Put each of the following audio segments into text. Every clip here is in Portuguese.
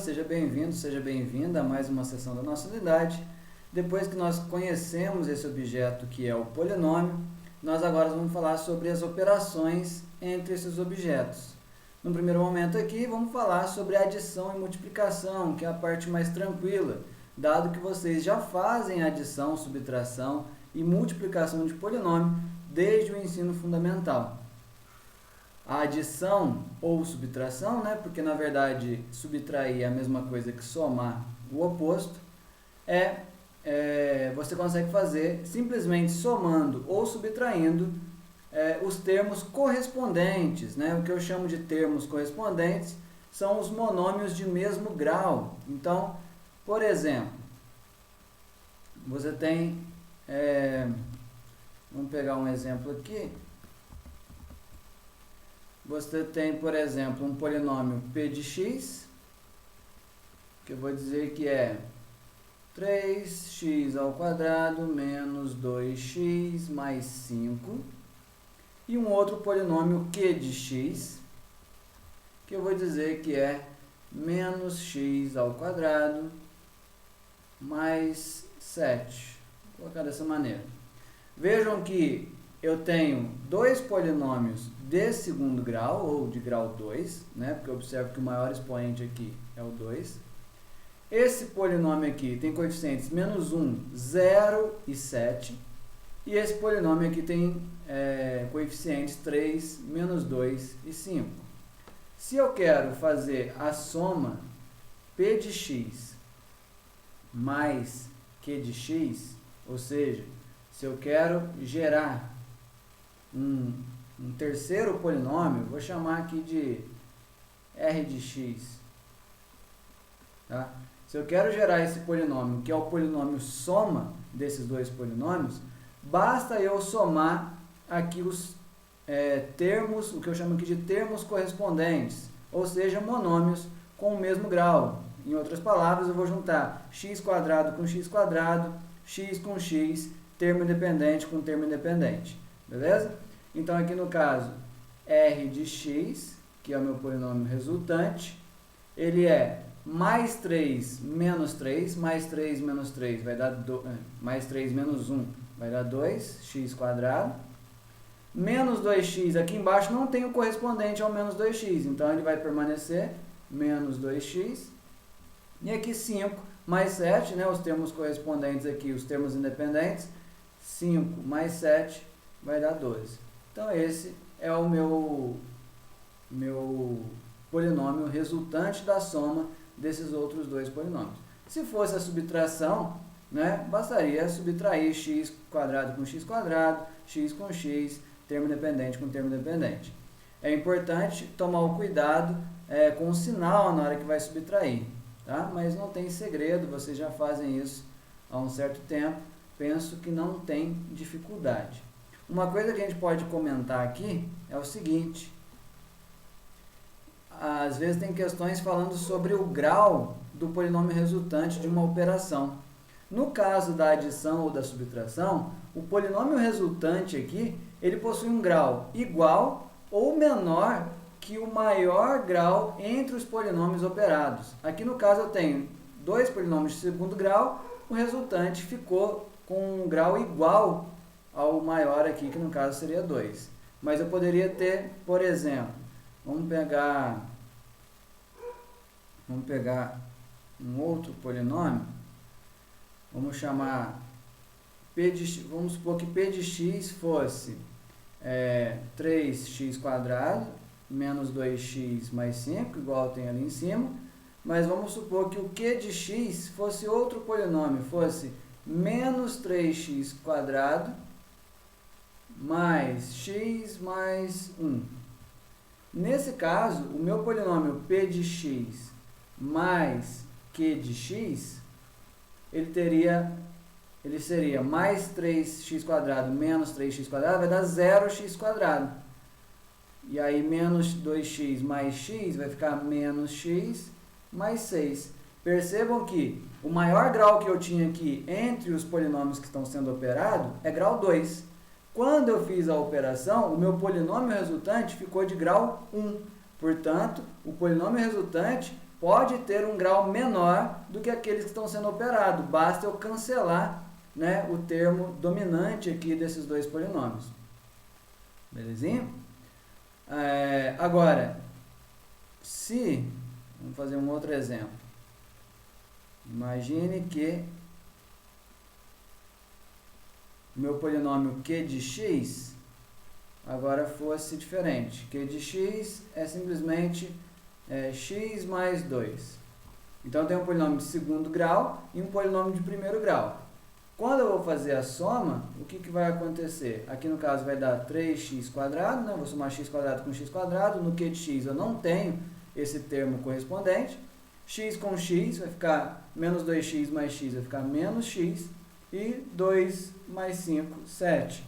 seja bem-vindo, seja bem-vinda a mais uma sessão da nossa unidade. Depois que nós conhecemos esse objeto que é o polinômio, nós agora vamos falar sobre as operações entre esses objetos. No primeiro momento aqui, vamos falar sobre adição e multiplicação, que é a parte mais tranquila, dado que vocês já fazem adição, subtração e multiplicação de polinômio desde o ensino fundamental. A adição ou subtração, né, porque na verdade subtrair é a mesma coisa que somar o oposto, você consegue fazer simplesmente somando ou subtraindo os termos correspondentes, né? O que eu chamo de termos correspondentes são os monômios de mesmo grau. Então, por exemplo, você tem, vamos pegar um exemplo aqui. Você tem, por exemplo, um polinômio p de x, que eu vou dizer que é 3x ao quadrado menos 2x mais 5. E um outro polinômio q de x, que eu vou dizer que é menos x ao quadrado mais 7. Vou colocar dessa maneira. Vejam que eu tenho dois polinômios de segundo grau, ou de grau 2, né? Porque eu observo que o maior expoente aqui é o 2. Esse polinômio aqui tem coeficientes menos 1, 0 e 7. E esse polinômio aqui tem coeficientes 3, menos 2 e 5. Se eu quero fazer a soma p de x mais q de x, ou seja, se eu quero gerar um terceiro polinômio, vou chamar aqui de r de x. Tá? Se eu quero gerar esse polinômio, que é o polinômio soma desses dois polinômios, basta eu somar aqui os termos, o que eu chamo aqui de termos correspondentes, ou seja, monômios com o mesmo grau. Em outras palavras, eu vou juntar x² com x², x com x, termo independente com termo independente. Beleza? Então, aqui no caso, r de x, que é o meu polinômio resultante, ele é mais 3 menos 3, mais 3 menos 3 vai dar mais 3 menos 1 vai dar 2x². Menos 2x, aqui embaixo não tem o correspondente ao menos 2x, então ele vai permanecer menos 2x. E aqui 5 mais 7, né, os termos correspondentes aqui, os termos independentes, 5 mais 7 vai dar 12. Então esse é o meu polinômio resultante da soma desses outros dois polinômios. Se fosse a subtração, né, bastaria subtrair x² com x², x com x, termo independente com termo independente. É importante tomar o cuidado com o sinal na hora que vai subtrair, tá? Mas não tem segredo, vocês já fazem isso há um certo tempo, penso que não tem dificuldade. Uma coisa que a gente pode comentar aqui é o seguinte: às vezes tem questões falando sobre o grau do polinômio resultante de uma operação. No caso da adição ou da subtração, o polinômio resultante aqui, ele possui um grau igual ou menor que o maior grau entre os polinômios operados. Aqui no caso eu tenho dois polinômios de segundo grau, o resultante ficou com um grau igual ao maior aqui, que no caso seria 2. Mas eu poderia ter, por exemplo, vamos pegar um outro polinômio, vamos chamar p de x, vamos supor que p de x fosse 3x² menos 2x mais 5, igual tem ali em cima, mas vamos supor que o q de x fosse outro polinômio, fosse menos 3x² mais x mais 1. Nesse caso, o meu polinômio p de x mais q de x, ele seria mais 3x² menos 3x² vai dar 0x². E aí menos 2x mais x vai ficar menos x mais 6. Percebam que o maior grau que eu tinha aqui entre os polinômios que estão sendo operados é grau 2. Quando eu fiz a operação, o meu polinômio resultante ficou de grau 1. Portanto, o polinômio resultante pode ter um grau menor do que aqueles que estão sendo operados. Basta eu cancelar, né, o termo dominante aqui desses dois polinômios. Belezinha? Agora, vamos fazer um outro exemplo. Imagine que o meu polinômio q de x agora fosse diferente. Q de x é simplesmente x mais 2. Então, eu tenho um polinômio de segundo grau e um polinômio de primeiro grau. Quando eu vou fazer a soma, o que vai acontecer? Aqui no caso vai dar 3x², né? Vou somar x² com x². No q de x eu não tenho esse termo correspondente. X com x vai ficar menos 2x mais x, vai ficar menos x. E 2 mais 5, 7.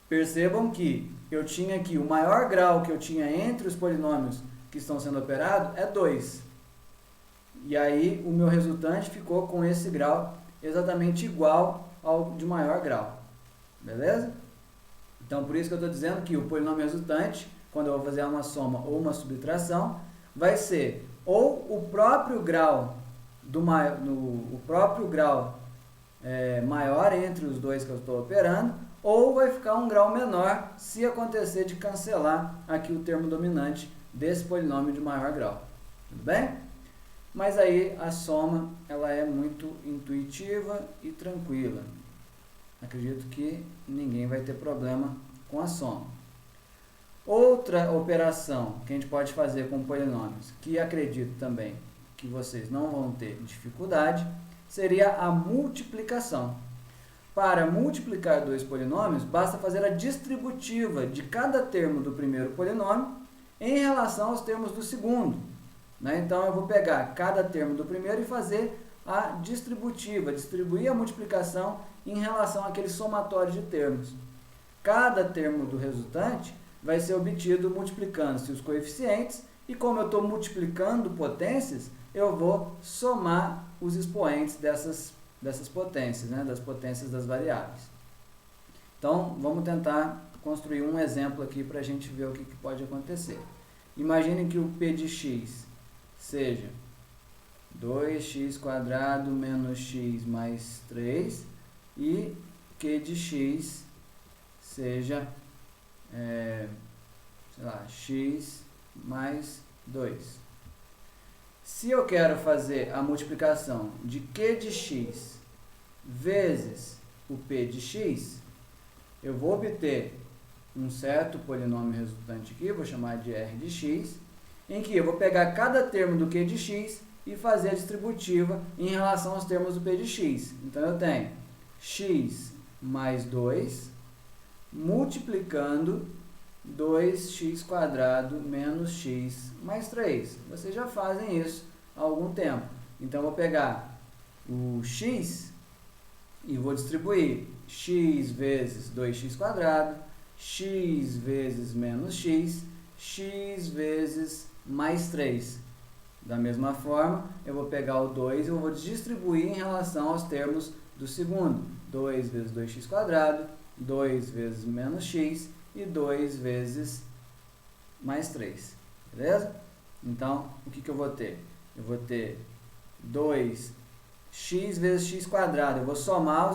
Percebam que eu tinha aqui, o maior grau que eu tinha entre os polinômios que estão sendo operados é 2. E aí o meu resultante ficou com esse grau exatamente igual ao de maior grau. Beleza? Então, por isso que eu estou dizendo que o polinômio resultante, quando eu vou fazer uma soma ou uma subtração, vai ser ou o próprio grau maior entre os dois que eu estou operando, ou vai ficar um grau menor se acontecer de cancelar aqui o termo dominante desse polinômio de maior grau. Tudo bem? Mas aí a soma ela é muito intuitiva e tranquila. Acredito que ninguém vai ter problema com a soma. Outra operação que a gente pode fazer com polinômios, que acredito também que vocês não vão ter dificuldade, seria a multiplicação. Para multiplicar dois polinômios, basta fazer a distributiva de cada termo do primeiro polinômio em relação aos termos do segundo. Né? Então, eu vou pegar cada termo do primeiro e fazer a distributiva, distribuir a multiplicação em relação àquele somatório de termos. Cada termo do resultante vai ser obtido multiplicando-se os coeficientes, e como eu estou multiplicando potências, eu vou somar os expoentes dessas potências, né? Das potências das variáveis. Então, vamos tentar construir um exemplo aqui para a gente ver o que pode acontecer. Imagine que o p de x seja 2x² menos x mais 3 e q de x seja, x mais 2. Se eu quero fazer a multiplicação de q de x vezes o p de x, eu vou obter um certo polinômio resultante aqui, vou chamar de r de x, em que eu vou pegar cada termo do q de x e fazer a distributiva em relação aos termos do p de x. Então, eu tenho x mais 2 multiplicando 2x² menos x mais 3. Vocês já fazem isso há algum tempo. Então, eu vou pegar o x e vou distribuir x vezes 2x², x vezes menos x, x vezes mais 3. Da mesma forma, eu vou pegar o 2 e eu vou distribuir em relação aos termos do segundo. 2 vezes 2x², 2 vezes menos x e 2 vezes mais 3. Beleza? Então, o que eu vou ter? Eu vou ter 2x vezes x². Eu vou somar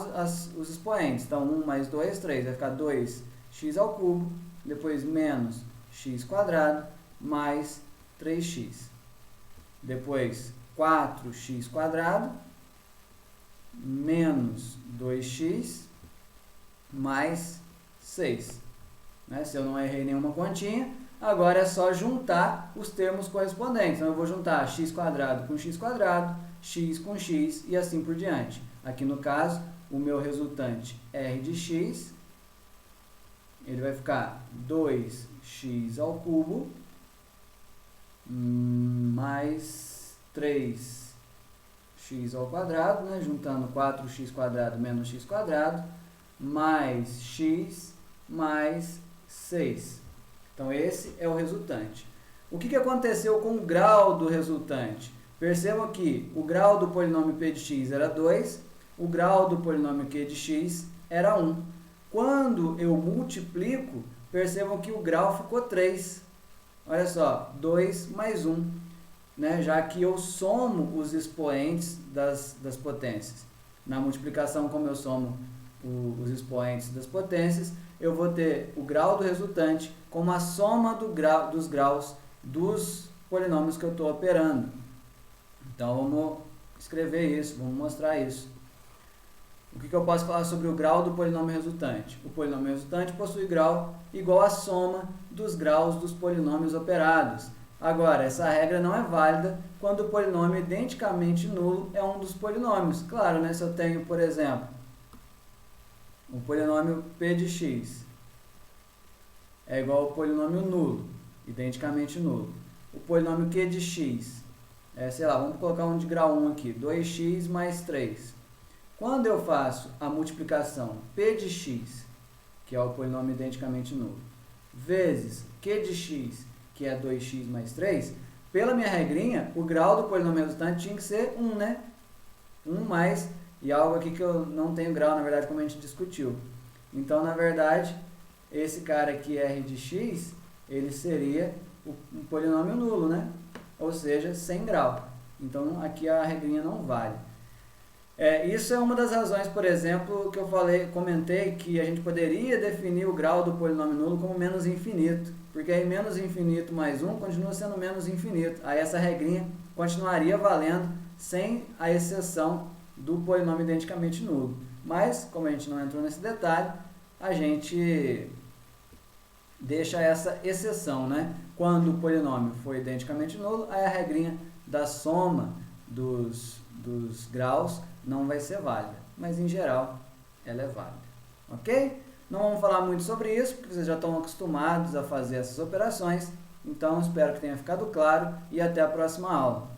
os expoentes. Então, 1 mais 2, 3. Vai ficar 2x ao cubo, depois menos x² mais 3x. Depois, 4x² menos 2x mais 6. Né? Se eu não errei nenhuma continha, agora é só juntar os termos correspondentes. Então, eu vou juntar x² com x², x com x e assim por diante. Aqui no caso, o meu resultante r de x, ele vai ficar 2x ao cubo mais 3x ao quadrado, né? Juntando 4x² menos x² mais x mais 6. Então, esse é o resultante. O que aconteceu com o grau do resultante? Percebam que o grau do polinômio p de x era 2, o grau do polinômio q de x era 1. Quando eu multiplico, percebam que o grau ficou 3. Olha só, 2 mais 1. né, já que eu somo os expoentes das potências. Na multiplicação, como eu somo os expoentes das potências, eu vou ter o grau do resultante como a soma dos graus dos polinômios que eu estou operando. Então, vamos escrever isso, vamos mostrar isso. O que eu posso falar sobre o grau do polinômio resultante? O polinômio resultante possui grau igual à soma dos graus dos polinômios operados. Agora, essa regra não é válida quando o polinômio identicamente nulo é um dos polinômios. Claro, né? Se eu tenho, por exemplo, o polinômio p de x é igual ao polinômio nulo, identicamente nulo. O polinômio q de x sei lá, vamos colocar um de grau 1 aqui, 2x mais 3. Quando eu faço a multiplicação p de x, que é o polinômio identicamente nulo, vezes q de x, que é 2x mais 3, pela minha regrinha, o grau do polinômio resultante tinha que ser 1, né? 1 mais, e algo aqui que eu não tenho grau, na verdade, como a gente discutiu. Então, na verdade, esse cara aqui, r de x, ele seria um polinômio nulo, né? Ou seja, sem grau. Então, aqui a regrinha não vale. Isso é uma das razões, por exemplo, que eu comentei que a gente poderia definir o grau do polinômio nulo como menos infinito, porque aí menos infinito mais 1 continua sendo menos infinito. Aí essa regrinha continuaria valendo sem a exceção do polinômio identicamente nulo. Mas, como a gente não entrou nesse detalhe, a gente deixa essa exceção, né? Quando o polinômio for identicamente nulo, aí a regrinha da soma dos graus não vai ser válida, mas em geral ela é válida, ok? Não vamos falar muito sobre isso, porque vocês já estão acostumados a fazer essas operações, então espero que tenha ficado claro e até a próxima aula.